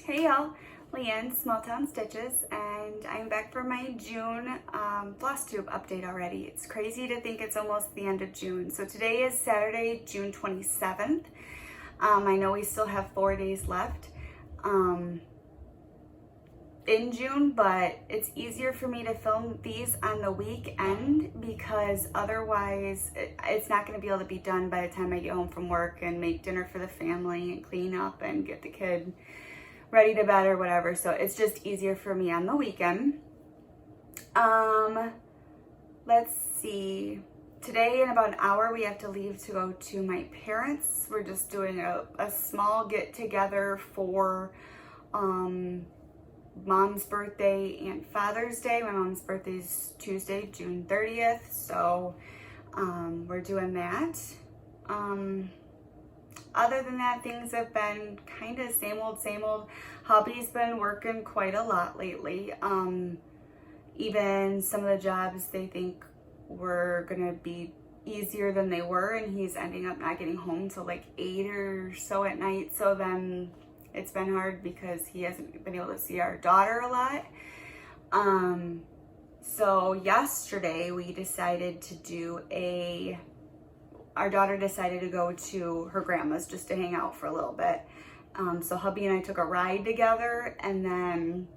Hey y'all, Leanne, Small Town Stitches, and I'm back for my June Flosstube update already. It's crazy to think it's almost the end of June. So today is Saturday, June 27th. I know we still have 4 days left in June, but it's easier for me to film these on the weekend because otherwise it's not going to be able to be done by the time I get home from work and make dinner for the family and clean up and get the kid ready to bed or whatever. So it's just easier for me on the weekend. Let's see. Today in about an hour we have to leave to go to my parents. We're just doing a small get together for Mom's birthday and Father's Day. My mom's birthday is Tuesday, June 30th. So we're doing that. Other than that, things have been kind of same old, same old. Hubby's been working quite a lot lately. Even some of the jobs they think were gonna be easier than they were, and he's ending up not getting home till like 8 or so at night. So then it's been hard because he hasn't been able to see our daughter a lot. So yesterday we decided to do our daughter decided to go to her grandma's just to hang out for a little bit. So hubby and I took a ride together, and then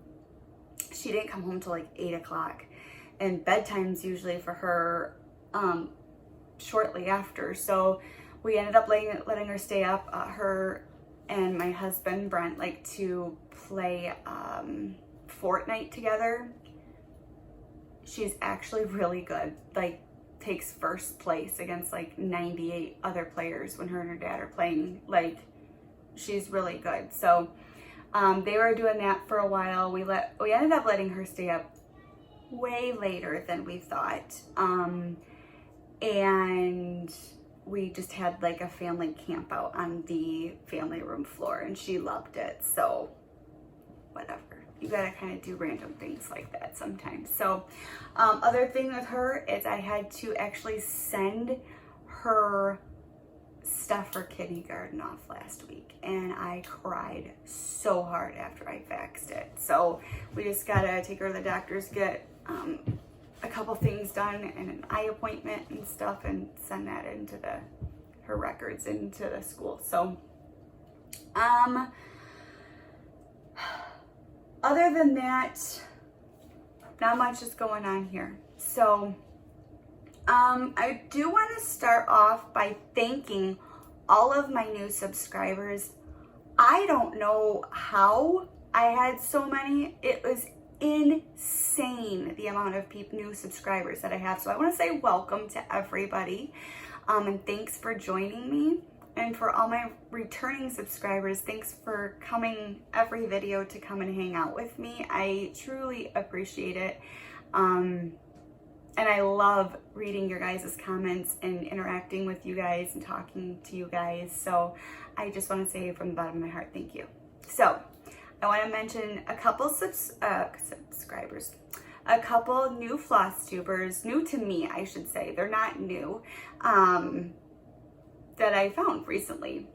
she didn't come home till like 8 o'clock. And bedtime's usually for her shortly after. So we ended up letting her stay up. Her and my husband, Brent, like to play Fortnite together. She's actually really good. Like, takes first place against like 98 other players when her and her dad are playing. Like, she's really good. So they were doing that for a while. We ended up letting her stay up way later than we thought. And we just had like a family camp out on the family room floor, and she loved it. So whatever. You gotta kind of do random things like that sometimes. So other thing with her is I had to actually send her stuff for kindergarten off last week, and I cried so hard after I faxed it. So we just gotta take her to the doctors, get a couple things done and an eye appointment and stuff, and send that into her records into the school. So other than that, not much is going on here. So I do want to start off by thanking all of my new subscribers. I don't know how I had so many. It was insane, the amount of new subscribers that I have. So I want to say welcome to everybody, and thanks for joining me. And for all my returning subscribers, thanks for coming every video to come and hang out with me. I truly appreciate it. And I love reading your guys' comments and interacting with you guys and talking to you guys. So I just want to say from the bottom of my heart, thank you. So I want to mention a couple subscribers, a couple new Flosstubers, new to me, I should say. They're not new, that I found recently.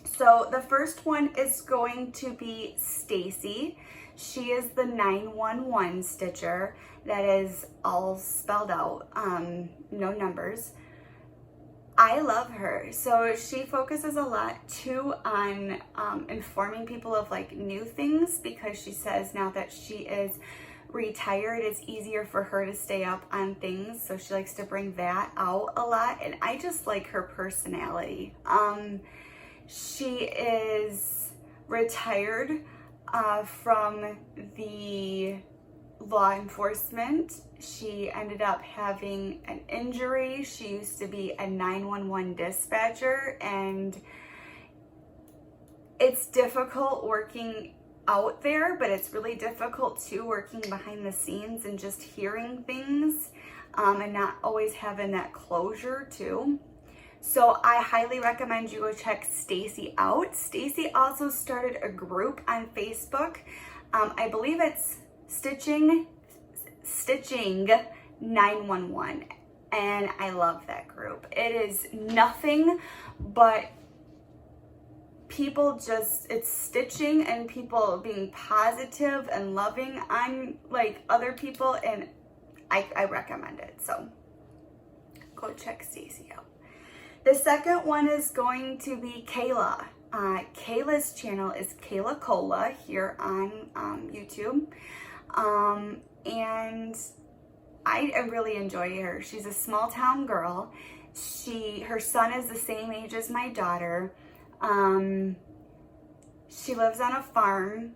So the first one is going to be Stacy. She is the 911 stitcher. That is all spelled out, no numbers. I love her. So she focuses a lot too on informing people of like new things, because she says now that she is retired, it's easier for her to stay up on things. So she likes to bring that out a lot, and I just like her personality. She is retired from the law enforcement. She ended up having an injury. She used to be a 911 dispatcher, and it's difficult working out there, but it's really difficult too working behind the scenes and just hearing things and not always having that closure too. So I highly recommend you go check Stacy out. Stacy also started a group on Facebook. I believe it's Stitching 911, and I love that group. It is nothing but people just, it's stitching and people being positive and loving on like other people, and I recommend it. So go check Stacy out. The second one is going to be Kayla. Kayla's channel is Kayla Cola here on YouTube. And I really enjoy her. She's a small town girl. Her son is the same age as my daughter. She lives on a farm,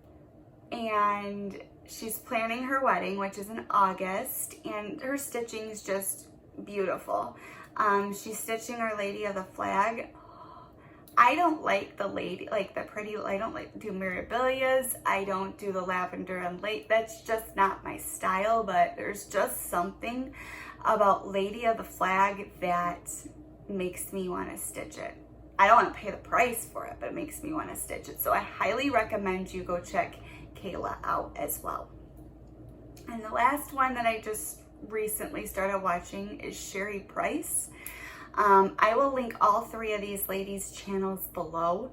and she's planning her wedding, which is in August, and her stitching is just beautiful. She's stitching Our Lady of the Flag. I don't like the lady, like the pretty, I don't like do mirabilias. I don't do the lavender and light. That's just not my style, but there's just something about Lady of the Flag that makes me want to stitch it. I don't want to pay the price for it, but it makes me want to stitch it. So I highly recommend you go check Kayla out as well. And the last one that I just recently started watching is Sherry Price. I will link all three of these ladies' channels below.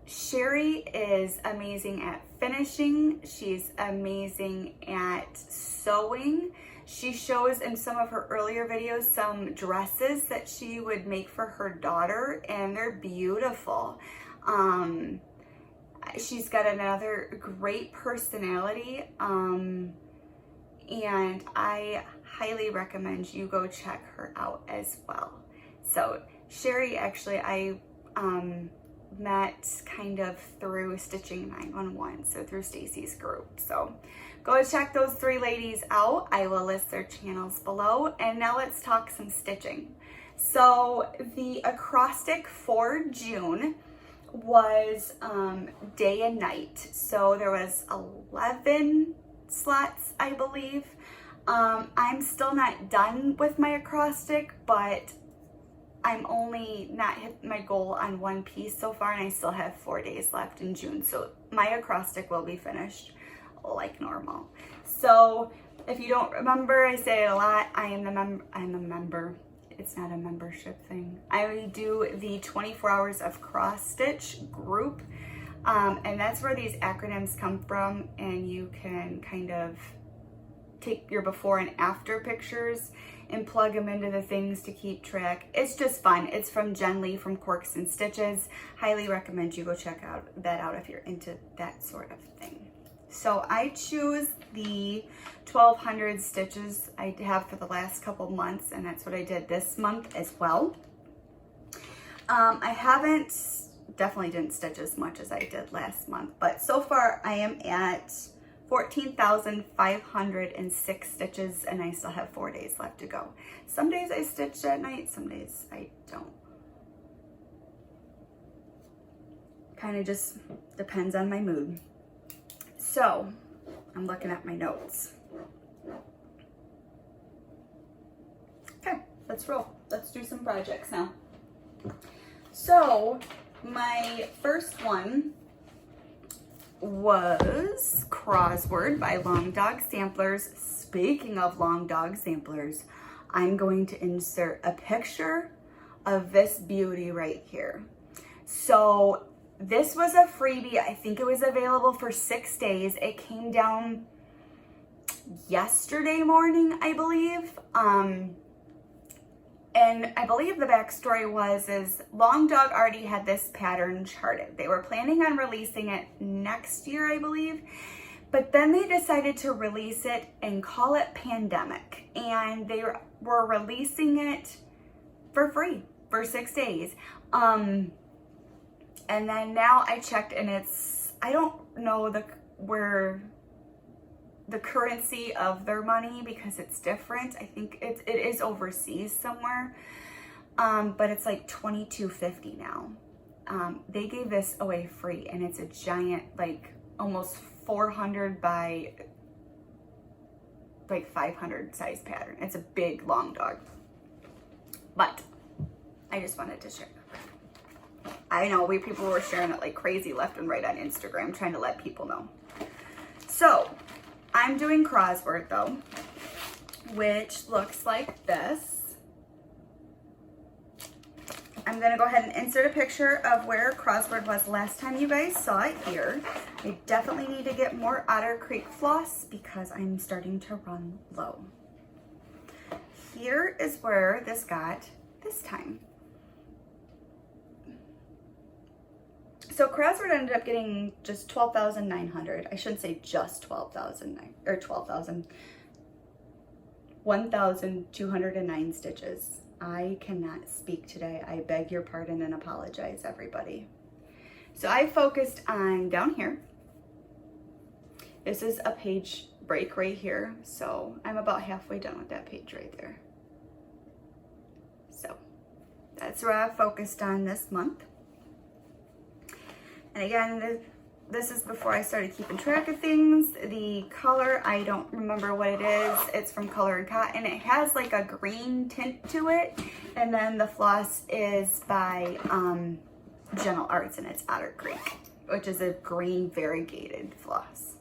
Sherry is amazing at finishing. She's amazing at sewing. She shows in some of her earlier videos some dresses that she would make for her daughter, and they're beautiful. She's got another great personality, and I highly recommend you go check her out as well. So Sherry, actually, I met kind of through Stitching 911, so through Stacy's group. So go check those three ladies out. I will list their channels below. And now let's talk some stitching. So the acrostic for June was day and night. So there was 11 slots, I believe. I'm still not done with my acrostic, but I'm only not hit my goal on one piece so far, and I still have 4 days left in June. So my acrostic will be finished like normal. So if you don't remember, I say it a lot, I'm a member. It's not a membership thing. I do the 24 hours of cross stitch group. And that's where these acronyms come from, and you can kind of take your before and after pictures and plug them into the things to keep track. It's just fun. It's from Jen Lee from Quirks and Stitches. Highly recommend you go check that out if you're into that sort of thing. So I choose the 1200 stitches I have for the last couple months, and that's what I did this month as well. I definitely didn't stitch as much as I did last month, but so far I am at 14,506 stitches, and I still have 4 days left to go. Some days I stitch at night, some days I don't. Kind of just depends on my mood. So I'm looking at my notes. Okay, let's roll. Let's do some projects now. So my first one was Crossword by Long Dog Samplers. Speaking of Long Dog Samplers, I'm going to insert a picture of this beauty right here. So this was a freebie. I think it was available for 6 days. It came down yesterday morning, I believe. And I believe the backstory is Long Dog already had this pattern charted. They were planning on releasing it next year, I believe, but then they decided to release it and call it Pandemic. And they were releasing it for free for 6 days. And then now I checked, and I don't know where the currency of their money, because it's different. I think it is overseas somewhere, but it's like $22.50 now. They gave this away free, and it's a giant, like almost 400 by like 500 size pattern. It's a big Long Dog, but I just wanted to share. I know people were sharing it like crazy left and right on Instagram, trying to let people know. So I'm doing Crossword though, which looks like this. I'm gonna go ahead and insert a picture of where Crossword was last time you guys saw it here. I definitely need to get more Otter Creek floss because I'm starting to run low. Here is where this got this time. So Crossword ended up getting just 12,900. I shouldn't say just 12,000 or 12,000. 1,209 stitches. I cannot speak today. I beg your pardon and apologize, everybody. So I focused on down here. This is a page break right here. So I'm about halfway done with that page right there. So that's where I focused on this month. And again, this is before I started keeping track of things. The color, I don't remember what it is. It's from Color and Cotton. It has like a green tint to it. And then the floss is by Gentle Arts, and it's Otter Creek, which is a green variegated floss.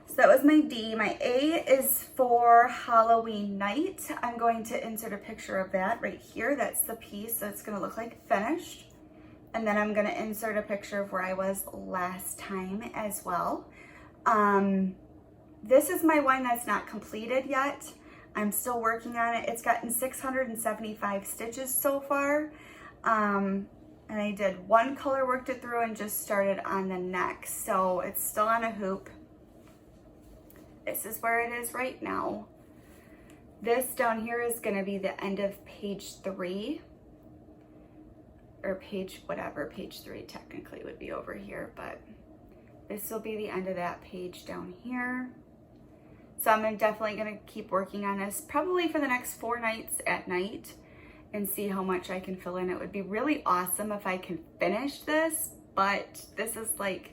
So that was my D. My A is for Halloween night. I'm going to insert a picture of that right here. That's the piece, so it's gonna look like finished. And then I'm gonna insert a picture of where I was last time as well. This is my one that's not completed yet. I'm still working on it. It's gotten 675 stitches so far. And I did one color, worked it through, and just started on the next. So it's still on a hoop. This is where it is right now. This down here is gonna be the end of page 3. Or page, whatever, page 3 technically would be over here, but this will be the end of that page down here. So I'm definitely gonna keep working on this probably for the next 4 nights at night and see how much I can fill in. It would be really awesome if I can finish this, but this is like,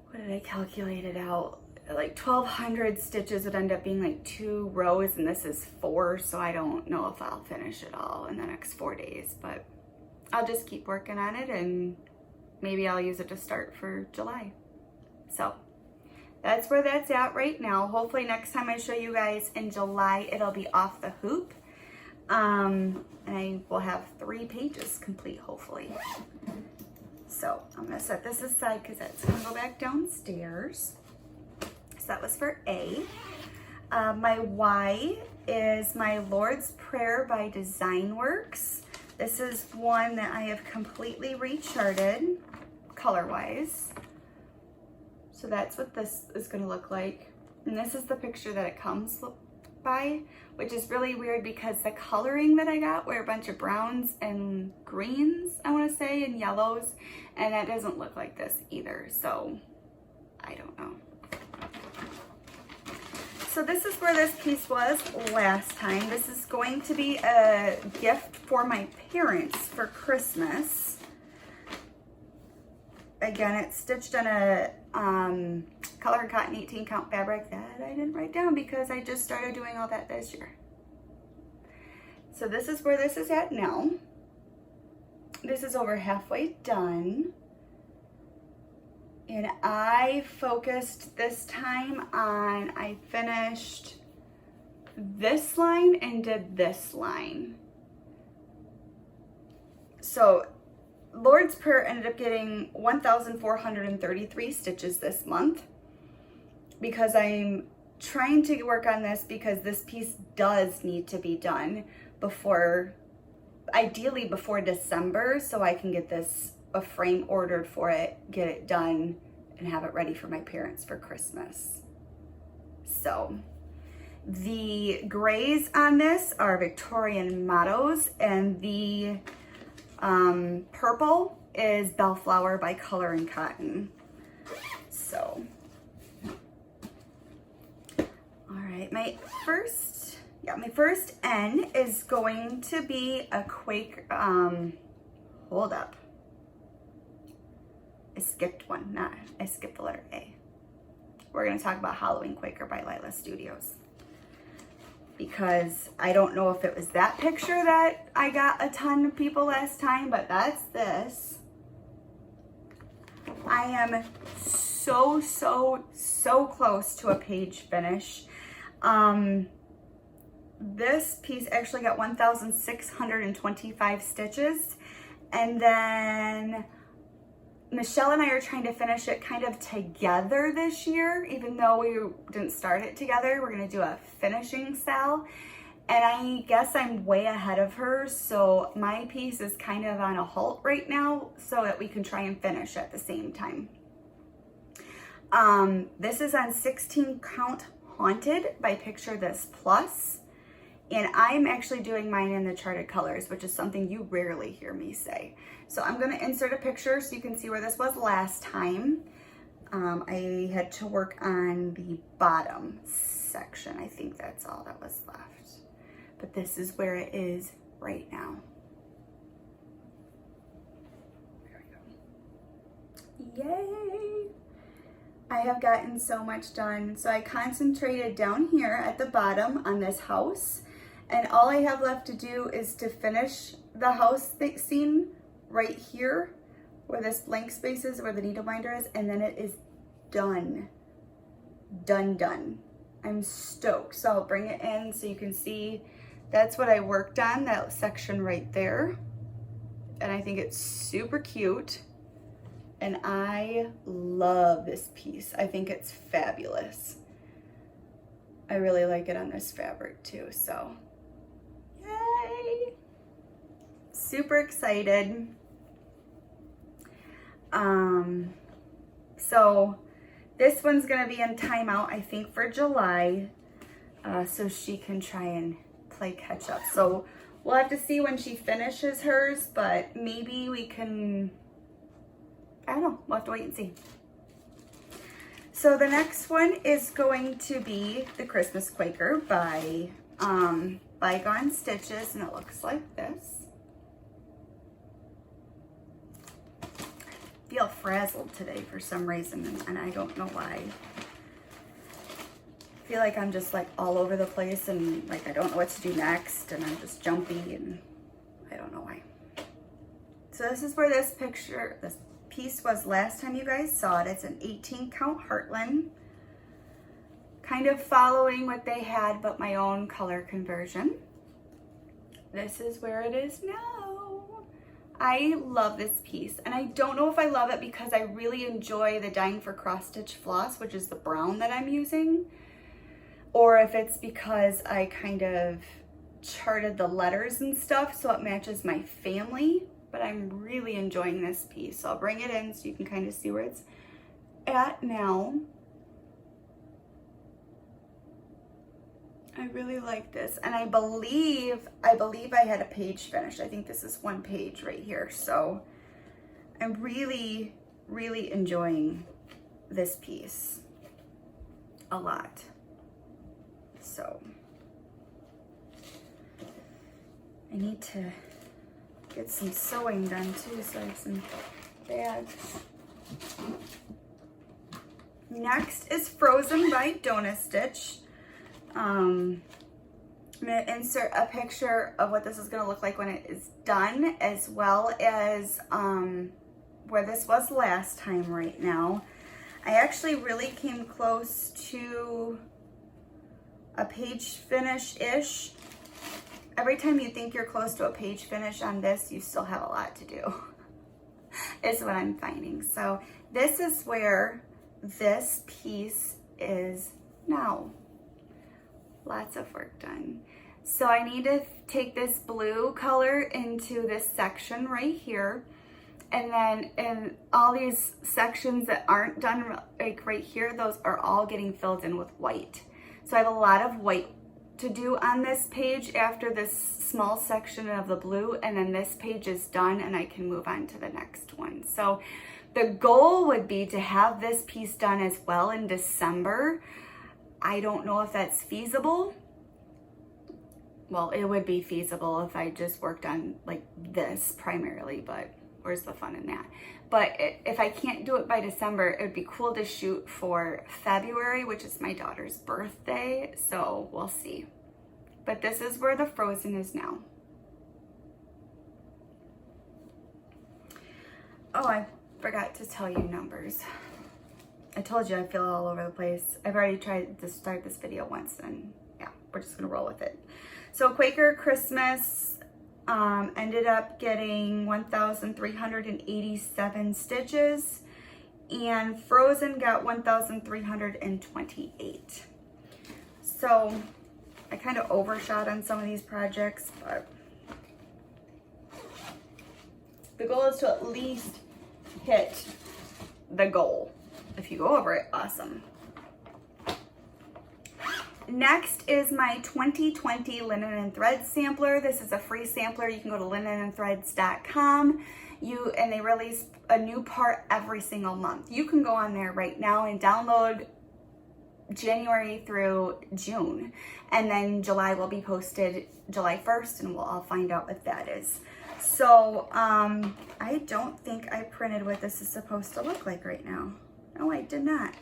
what did I calculate it out? Like 1,200 stitches would end up being like 2 rows, and this is 4, so I don't know if I'll finish it all in the next 4 days, but I'll just keep working on it, and maybe I'll use it to start for July. So that's where that's at right now. Hopefully next time I show you guys in July, it'll be off the hoop. And I will have 3 pages complete, hopefully. So I'm gonna set this aside because that's gonna go back downstairs. So that was for A. My Y is my Lord's Prayer by Design Works. This is one that I have completely recharted color-wise. So that's what this is gonna look like. And this is the picture that it comes by, which is really weird because the coloring that I got were a bunch of browns and greens, I wanna say, and yellows, and that doesn't look like this either, so I don't know. So this is where this piece was last time. This is going to be a gift for my parents for Christmas. Again, it's stitched on a Color and Cotton 18 count fabric that I didn't write down because I just started doing all that this year. So this is where this is at now. This is over halfway done. And I focused this time on, I finished this line and did this line. So Lord's Prayer ended up getting 1,433 stitches this month because I'm trying to work on this because this piece does need to be done before, ideally before December, so I can get this a frame ordered for it, get it done, and have it ready for my parents for Christmas. So the grays on this are Victorian mottos, and the purple is Bellflower by Color and Cotton. So, all right, my first N is going to be a Quaker, hold up. I skipped one, I skipped the letter A. We're gonna talk about Halloween Quaker by Lila Studios. Because I don't know if it was that picture that I got a ton of people last time, but that's this. I am so close to a page finish. this piece actually got 1,625 stitches. And then Michelle and I are trying to finish it kind of together this year, even though we didn't start it together. We're gonna do a finishing style. And I guess I'm way ahead of her, so my piece is kind of on a halt right now so that we can try and finish at the same time. This is on 16 count Haunted by Picture This Plus. And I'm actually doing mine in the charted colors, which is something you rarely hear me say. So I'm gonna insert a picture so you can see where this was last time. I had to work on the bottom section. I think that's all that was left. But this is where it is right now. There we go. Yay! I have gotten so much done. So I concentrated down here at the bottom on this house. And all I have left to do is to finish the house scene right here where this blank space is, where the needle binder is, and then it is done. Done. I'm stoked. So I'll bring it in so you can see that's what I worked on, that section right there. And I think it's super cute. And I love this piece. I think it's fabulous. I really like it on this fabric too, so yay! Super excited. So this one's gonna be in timeout, I think, for July, so she can try and play catch up. So we'll have to see when she finishes hers, but maybe we can, I don't know, we'll have to wait and see. So the next one is going to be the Christmas Quaker by Bygone Stitches, and it looks like this. I feel frazzled today for some reason, and I don't know why. I feel like I'm just like all over the place and like I don't know what to do next, and I'm just jumpy and I don't know why. So this is where this piece was last time you guys saw it. It's an 18 count Heartland, kind of following what they had but my own color conversion. This is where it is now. I love this piece, and I don't know if I love it because I really enjoy the Dying for Cross Stitch floss, which is the brown that I'm using, or if it's because I kind of charted the letters and stuff so it matches my family. But I'm really enjoying this piece. So I'll bring it in so you can kind of see where it's at now. I really like this. And I believe I had a page finished. I think this is one page right here. So I'm really, really enjoying this piece a lot. So I need to get some sewing done too, so I have some bags. Next is Frozen by Donut Stitch. I'm gonna insert a picture of what this is gonna look like when it is done, as well as where this was last time right now. I actually really came close to a page finish-ish. Every time you think you're close to a page finish on this, you still have a lot to do, is what I'm finding. So this is where this piece is now. Lots of work done. So I need to take this blue color into this section right here. And then in all these sections that aren't done, like right here, those are all getting filled in with white. So I have a lot of white to do on this page after this small section of the blue, and then this page is done and I can move on to the next one. So the goal would be to have this piece done as well in December. I don't know if that's feasible. Well, it would be feasible if I just worked on like this primarily, but where's the fun in that? But if I can't do it by December, it would be cool to shoot for February, which is my daughter's birthday. So we'll see. But this is where the Frozen is now. Oh, I forgot to tell you numbers. I told you I feel all over the place. I've already tried to start this video once and yeah, we're just gonna roll with it. So Quaker Christmas ended up getting 1,387 stitches, and Frozen got 1,328. So I kind of overshot on some of these projects, but the goal is to at least hit the goal. If you go over it, awesome. Next is my 2020 linen and thread sampler. This is a free sampler. You can go to linenandthreads.com. And they release a new part every single month. You can go on there right now and download January through June. And then July will be posted July 1st, and we'll all find out what that is. So I don't think I printed what this is supposed to look like right now. No, I did not.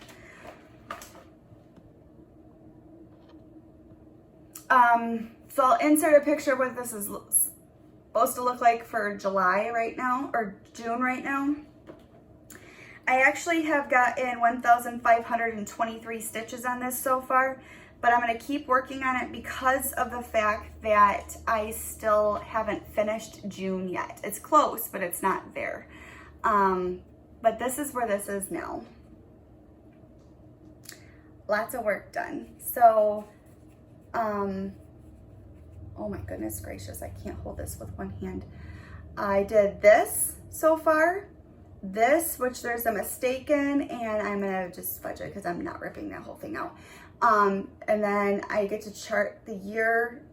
So I'll insert a picture of what this is supposed to look like for July right now, or June right now. I actually have gotten 1,523 stitches on this so far, but I'm going to keep working on it because of the fact that I still haven't finished June yet. It's close, but it's not there. But this is where this is now. Lots of work done. So, oh my goodness gracious, I can't hold this with one hand. I did this so far, this, which there's a mistake in, and I'm gonna just fudge it because I'm not ripping that whole thing out. And then I get to chart the year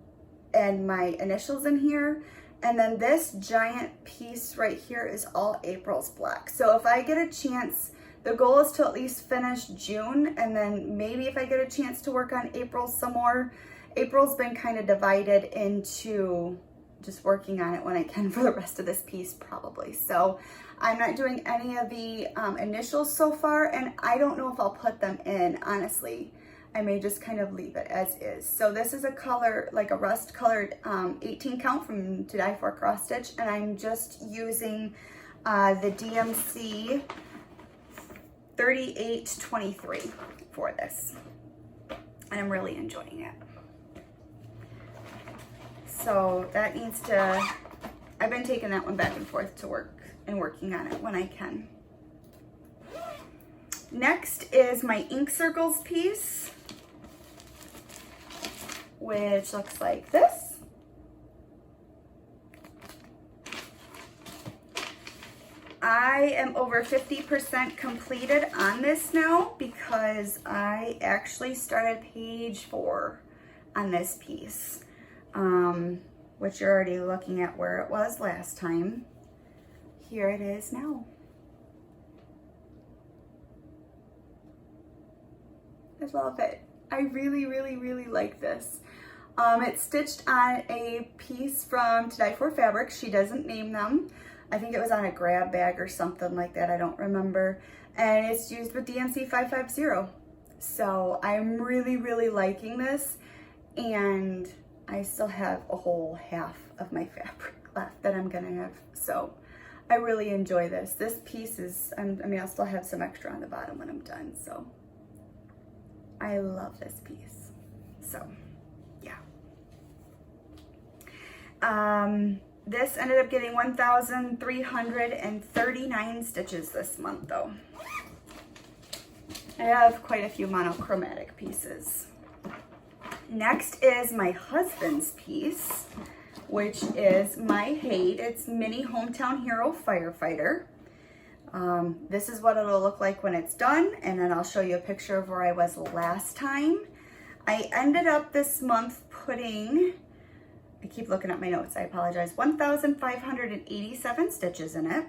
and my initials in here. And then this giant piece right here is all April's block. So if I get a chance, the goal is to at least finish June, and then maybe if I get a chance to work on April some more. April's been kind of divided into just working on it when I can for the rest of this piece probably. So I'm not doing any of the initials so far, and I don't know if I'll put them in, honestly. I may just kind of leave it as is. So this is a color, like a rust colored 18 count from To Die For cross stitch, and I'm just using the DMC 3823 for this, and I'm really enjoying it. So that needs to, I've been taking that one back and forth to work and working on it when I can. Next is my ink circles piece, which looks like this. I am over 50% completed on this now because I actually started page 4 on this piece, which you're already looking at where it was last time. Here it is now. I love it. I really, really, really like this. It's stitched on a piece from To Die For fabric. She doesn't name them. I think it was on a grab bag or something like that. I don't remember. And it's used with DMC 550. So I'm really, really liking this. And I still have a whole half of my fabric left that I'm gonna have. So I really enjoy this. This piece is, I mean, I'll still have some extra on the bottom when I'm done. So I love this piece. So yeah. This ended up getting 1,339 stitches this month though. I have quite a few monochromatic pieces. Next is my husband's piece, which is my Hade. It's Mini Hometown Hero Firefighter. This is what it'll look like when it's done, and then I'll show you a picture of where I was last time. I ended up this month putting, I keep looking at my notes, I apologize, 1,587 stitches in it.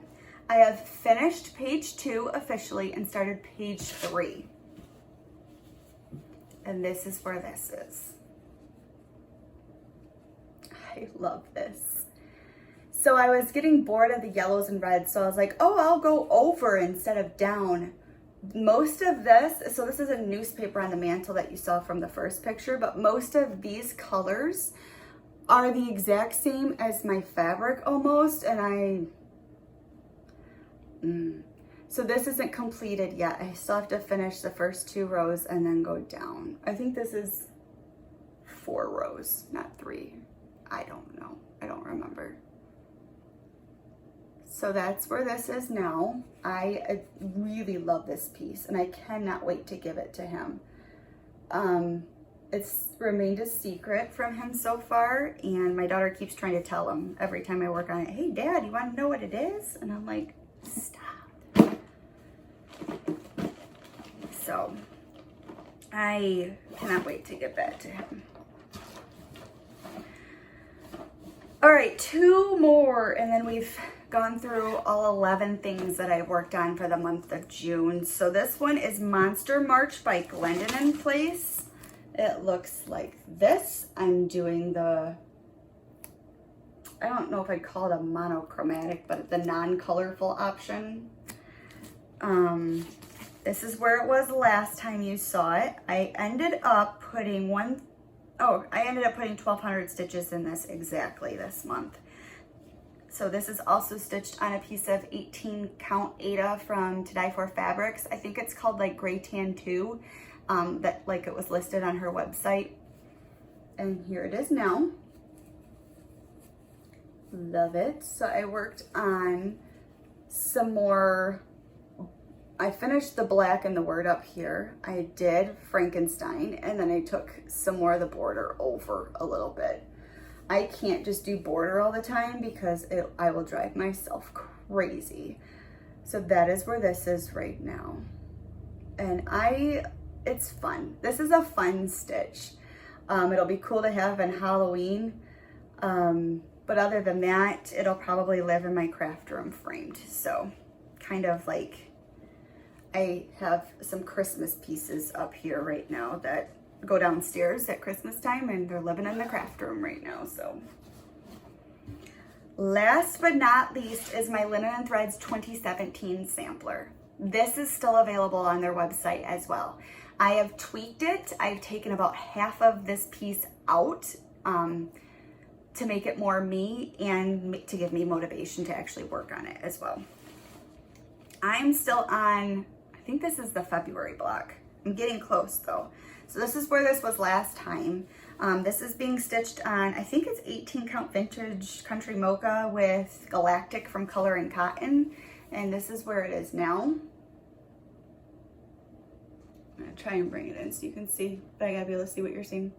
I have finished page 2 officially and started page 3. And this is where this is. I love this. So I was getting bored of the yellows and reds, so I was like, oh, I'll go over instead of down. Most of this, so this is a newspaper on the mantle that you saw from the first picture, but most of these colors are the exact same as my fabric almost, and so this isn't completed yet. I still have to finish the first 2 rows and then go down. I think this is 4 rows, not 3. I don't know. I don't remember. So that's where this is now. I really love this piece and I cannot wait to give it to him. It's remained a secret from him so far, and my daughter keeps trying to tell him every time I work on it, hey Dad, you want to know what it is? And I'm like, stop. So I cannot wait to give that to him. All right, 2 more, and then we've gone through all 11 things that I've worked on for the month of June. So this one is Monster March by Glendon & Place. It looks like this. I'm doing the, I don't know if I'd call it a monochromatic, but the non-colorful option. This is where it was last time you saw it. I ended up putting 1,200 stitches in this exactly this month. So this is also stitched on a piece of 18 count Aida from To Dye For Fabrics. I think it's called like Gray Tan 2, that like it was listed on her website. And here it is now. Love it. So I worked on some more. I finished the black and the word up here. I did Frankenstein, and then I took some more of the border over a little bit. I can't just do border all the time because I will drive myself crazy. So that is where this is right now. And it's fun. This is a fun stitch. It'll be cool to have in Halloween. But other than that, it'll probably live in my craft room framed. So kind of like, I have some Christmas pieces up here right now that go downstairs at Christmas time, and they're living in the craft room right now. So last but not least is my Linen and Threads 2017 sampler. This is still available on their website as well. I have tweaked it. I've taken about half of this piece out to make it more me and to give me motivation to actually work on it as well. I'm still on, I think this is the February block. I'm getting close though. So this is where this was last time. This is being stitched on, I think it's 18 count vintage country mocha with Galactic from Color and Cotton. And this is where it is now. I'm gonna try and bring it in so you can see, but I gotta be able to see what you're seeing.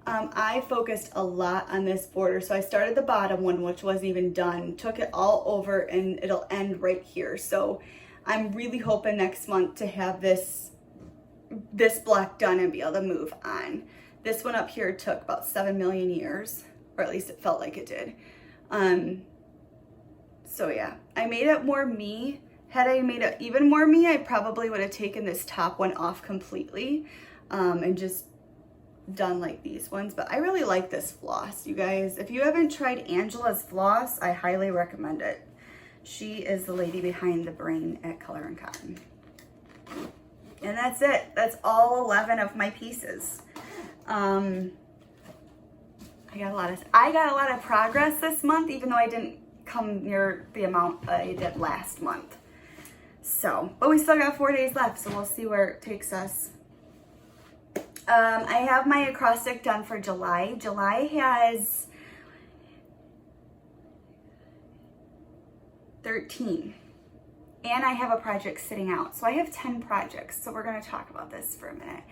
I focused a lot on this border. So I started the bottom one, which wasn't even done, took it all over, and it'll end right here. So I'm really hoping next month to have this block done and be able to move on. This one up here took about 7 million years, or at least it felt like it did. So yeah, I made it more me. Had I made it even more me, I probably would have taken this top one off completely and just done like these ones. But I really like this floss, you guys. If you haven't tried Angela's floss, I highly recommend it. She is the lady behind the brain at Color and Cotton. And that's it. That's all 11 of my pieces. I got a lot of progress this month, even though I didn't come near the amount I did last month. So, but we still got 4 days left, so we'll see where it takes us. I have my acrostic done for July. July has 13. And I have a project sitting out. So I have 10 projects. So we're going to talk about this for a minute.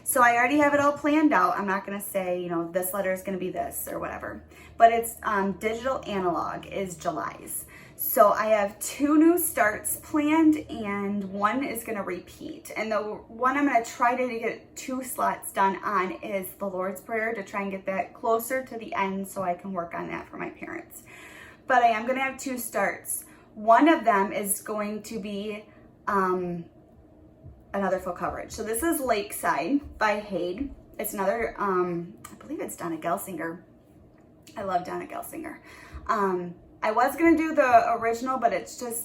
So I already have it all planned out. I'm not going to say, you know, this letter is going to be this or whatever. But it's digital analog is July's. So I have 2 new starts planned and 1 is going to repeat. And the one I'm going to try to get 2 slots done on is the Lord's Prayer, to try and get that closer to the end so I can work on that for my parents. But I am going to have 2 starts. One of them is going to be another full coverage. So this is Lakeside by Hade. It's another, I believe it's Donna Gelsinger. I love Donna Gelsinger. I was going to do the original, but it's going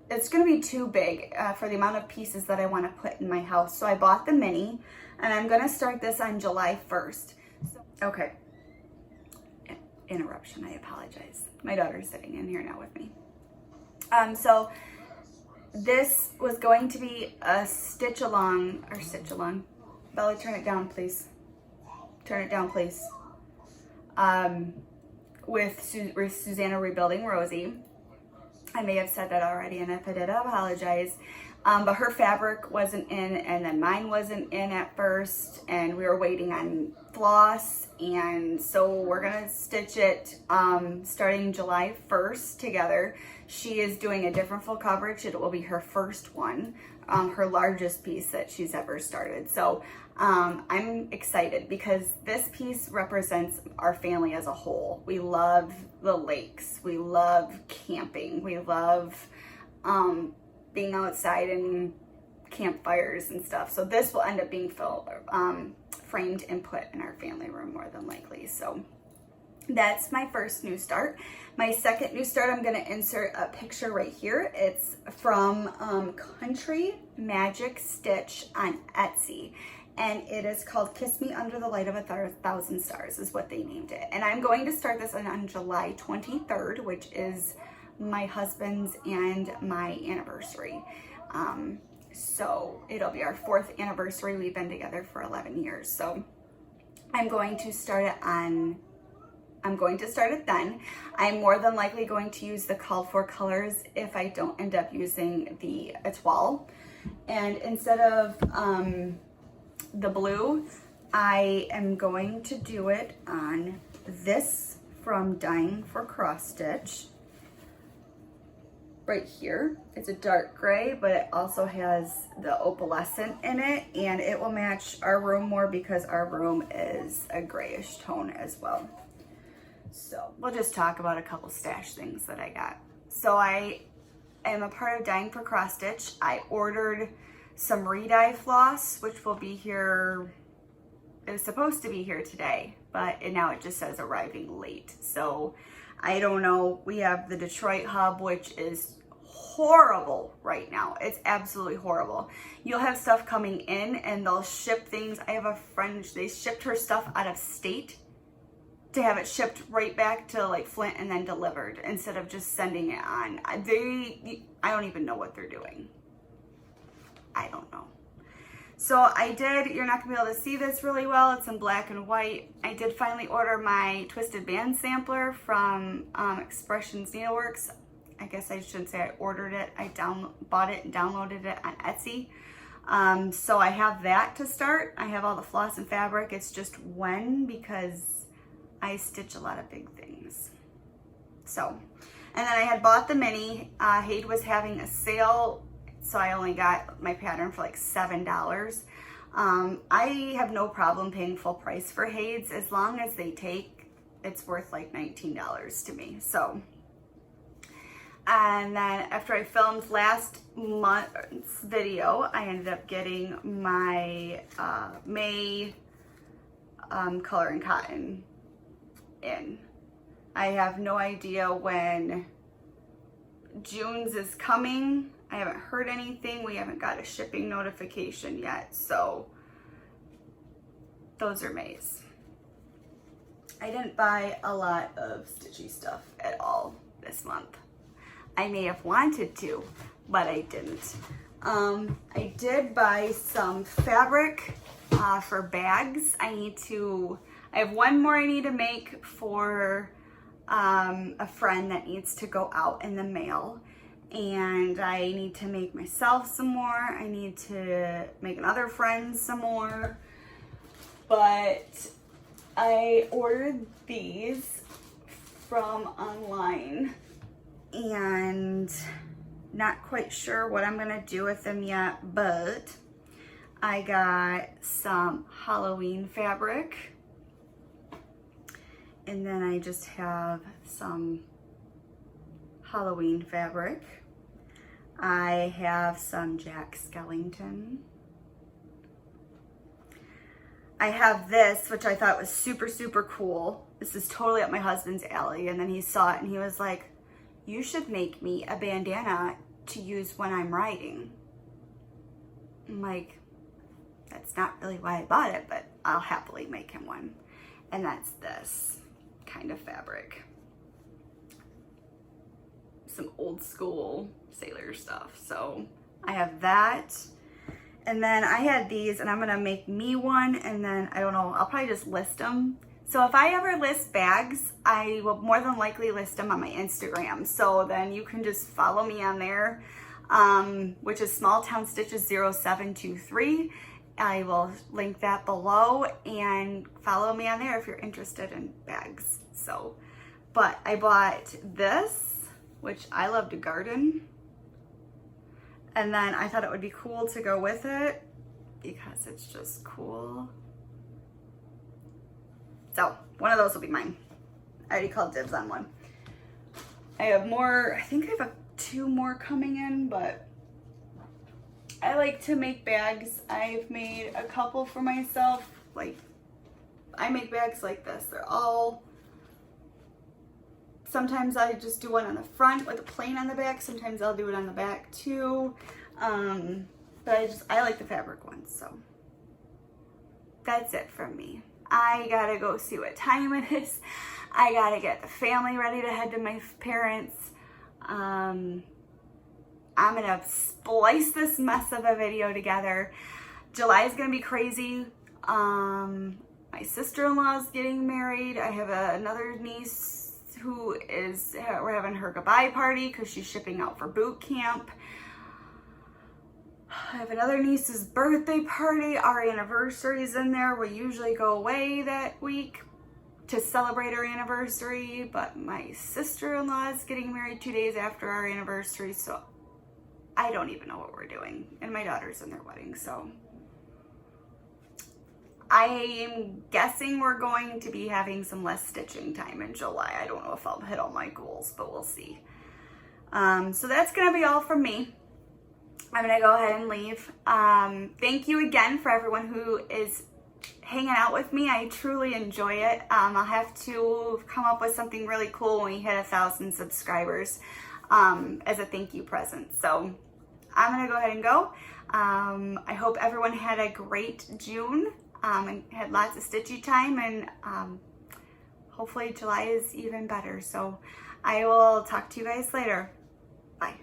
to be too big for the amount of pieces that I want to put in my house. So I bought the mini, and I'm going to start this on July 1st. Okay. Interruption, I apologize. My daughter's sitting in here now with me. So this was going to be a stitch along. Bella, turn it down, please. turn it down, please. With Susanna Rebuilding Rosie. I may have said that already, and if I did, I apologize. But her fabric wasn't in, and then mine wasn't in at first, and we were waiting on floss, and so we're gonna stitch it starting July 1st together. She is doing a different full coverage. It will be her first one, her largest piece that she's ever started. So I'm excited because this piece represents our family as a whole. We love the lakes, we love camping, we love being outside and campfires and stuff. So this will end up being framed and put in our family room more than likely. So that's my first new start. My second new start, I'm gonna insert a picture right here. It's from Country Magic Stitch on Etsy. And it is called Kiss Me Under the Light of 1,000 Stars is what they named it. And I'm going to start this on July 23rd, which is my husband's and my anniversary. So it'll be our 4th anniversary. We've been together for 11 years. So I'm going to start it then. I'm more than likely going to use the called for colors if I don't end up using the Etoile. And instead of the blue, I am going to do it on this from Dying for Cross Stitch right here. It's a dark gray, but it also has the opalescent in it, and it will match our room more because our room is a grayish tone as well. So we'll just talk about a couple stash things that I got. So I am a part of Dying for Cross Stitch. I ordered some re-dye floss, which will be here, it was supposed to be here today, but now it just says arriving late. So I don't know. We have the Detroit hub, which is horrible right now. It's absolutely horrible. You'll have stuff coming in and they'll ship things. I have a friend, they shipped her stuff out of state to have it shipped right back to like Flint and then delivered instead of just sending it on. I don't even know what they're doing. I don't know. So I did, you're not gonna be able to see this really well, it's in black and white. I did finally order my twisted band sampler from Expressions Needleworks. I guess I shouldn't say I ordered it, I bought it and downloaded it on Etsy. So I have that to start. I have all the floss and fabric, it's just when, because I stitch a lot of big things. So, and then I had bought the mini, Haid was having a sale, so I only got my pattern for like $7. I have no problem paying full price for Haid's as long as they take, it's worth like $19 to me. So, and then after I filmed last month's video, I ended up getting my May color and cotton in. I have no idea when June's is coming. I haven't heard anything. We haven't got a shipping notification yet, so those are May's. I didn't buy a lot of stitchy stuff at all this month. I may have wanted to, but I didn't. I did buy some fabric for bags. I have one more I need to make for a friend that needs to go out in the mail. And I need to make myself some more. I need to make another friend some more. But I ordered these from online and not quite sure what I'm gonna do with them yet, but I got some Halloween fabric. And then I just have some Halloween fabric. I have some Jack Skellington. I have this, which I thought was super, super cool. This is totally up my husband's alley. And then he saw it and he was like, you should make me a bandana to use when I'm riding. I'm like, that's not really why I bought it, but I'll happily make him one. And that's this kind of fabric. Some old school sailor stuff. So I have that. And then I had these, and I'm gonna make me one, and then I don't know, I'll probably just list them. So if I ever list bags, I will more than likely list them on my Instagram. So then you can just follow me on there, which is smalltownstitches0723. I will link that below, and follow me on there if you're interested in bags. So, but I bought this, which I love to garden. And then I thought it would be cool to go with it because it's just cool. So one of those will be mine. I already called dibs on one. I have more, I think I have 2 more coming in, but I like to make bags. I've made a couple for myself. Like, I make bags like this. They're all, sometimes I just do one on the front with a plain on the back. Sometimes I'll do it on the back too. But I like the fabric ones, so that's it from me. I gotta go see what time it is. I gotta get the family ready to head to my parents. I'm gonna splice this mess of a video together. July is gonna be crazy. My sister-in-law is getting married. I have another niece who is, we're having her goodbye party because she's shipping out for boot camp. I have another niece's birthday party. Our anniversary's in there. We usually go away that week to celebrate our anniversary, but my sister-in-law is getting married 2 days after our anniversary, so I don't even know what we're doing. And my daughter's in their wedding, so I'm guessing we're going to be having some less stitching time in July. I don't know if I'll hit all my goals, but we'll see. So that's gonna be all from me. I'm gonna go ahead and leave. Thank you again for everyone who is hanging out with me. I truly enjoy it. I'll have to come up with something really cool when we hit 1,000 subscribers as a thank you present. So I'm gonna go ahead and go. I hope everyone had a great June and had lots of stitchy time, and hopefully July is even better. So I will talk to you guys later. Bye.